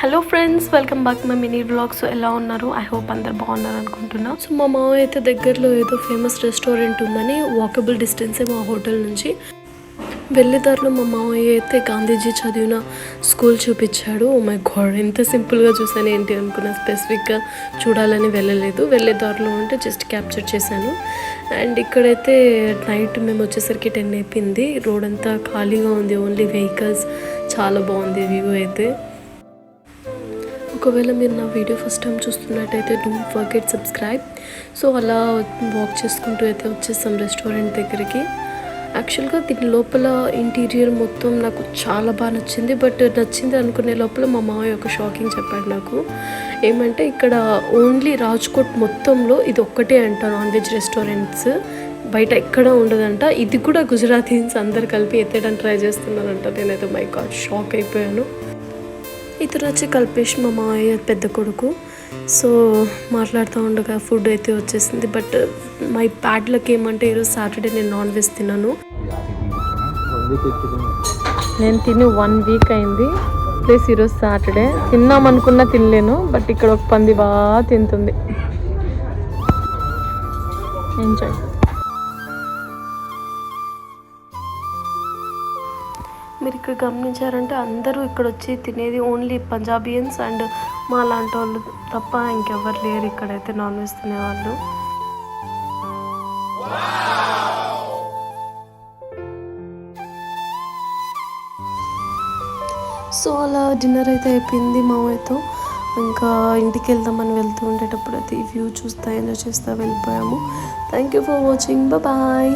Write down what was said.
Hello friends, welcome back my mini vlogs. ఎలా ఉన్నారు? I hope అందరు బాగున్నారు అనుకుంటున్నా. సో మా మామయ్య అయితే దగ్గరలో ఏదో ఫేమస్ రెస్టారెంట్ ఉందని వాకబుల్ డిస్టెన్సే మా హోటల్ నుంచి. వెళ్ళేదారిలో మా మామయ్య అయితే గాంధీజీ చదివిన స్కూల్ చూపించాడు. ఓ మై గాడ్, ఎంత సింపుల్గా చూసాను ఏంటి అనుకున్నా. స్పెసిఫిక్గా చూడాలని వెళ్ళలేదు, వెళ్ళేదారిలో ఉంటే జస్ట్ క్యాప్చర్ చేశాను. అండ్ ఇక్కడైతే నైట్ మేము వచ్చేసరికి 10 అయిపోయింది. రోడ్ అంతా ఖాళీగా ఉంది, ఓన్లీ వెహికల్స్. చాలా బాగుంది వ్యూ అయితే. ఒకవేళ మీరు నా వీడియో ఫస్ట్ టైం చూస్తున్నట్టయితే డోంట్ ఫర్గెట్ సబ్స్క్రైబ్. సో అలా వాక్ చేసుకుంటూ అయితే వచ్చేస్తాం రెస్టారెంట్ దగ్గరికి. యాక్చువల్గా దీని లోపల ఇంటీరియర్ మొత్తం నాకు చాలా బాగా నచ్చింది. బట్ నచ్చింది అనుకునే లోపల మా మామయ్య ఒక షాకింగ్ చెప్పాడు నాకు. ఏమంటే ఇక్కడ ఓన్లీ రాజ్కోట్ మొత్తంలో ఇది ఒక్కటే అంట నాన్ వెజ్ రెస్టారెంట్స్, బయట ఎక్కడ ఉండదంట. ఇది కూడా గుజరాతీన్స్ అందరు కలిపి ఎత్తేయడానికి ట్రై చేస్తున్నారంట. నేనైతే మై గాడ్ షాక్ అయిపోయాను. ఇతను వచ్చి కల్పేష్, మా మామయ్య పెద్ద కొడుకు. సో మాట్లాడుతూ ఉండగా ఫుడ్ అయితే వచ్చేసింది. బట్ మై బ్యాడ్ లక్ ఏమంటే ఈరోజు సాటర్డే నేను నాన్ వెజ్ తిన్నాను. నేను తిని 1 వీక్ అయింది. ప్లస్ ఈరోజు సాటర్డే తిన్నామనుకున్నా తినలేను. బట్ ఇక్కడ ఒక పంది బాగా తింటుంది. ఎంజాయ్. మీరు ఇక్కడ గమనించారంటే అందరూ ఇక్కడ వచ్చి తినేది ఓన్లీ పంజాబియన్స్ అండ్ మా లాంటి వాళ్ళు తప్ప ఇంకెవ్వరు లేరు ఇక్కడైతే నాన్ వెజ్ తినేవాళ్ళు. సో అలా డిన్నర్ అయితే అయిపోయింది మామయ్యతో. ఇంకా ఇంటికి వెళ్దామని వెళ్తూ ఉండేటప్పుడు అయితే ఈ వ్యూ చూస్తా ఎంజాయ్ చేస్తూ వెళ్ళిపోయాము. Thank you for watching. Bye.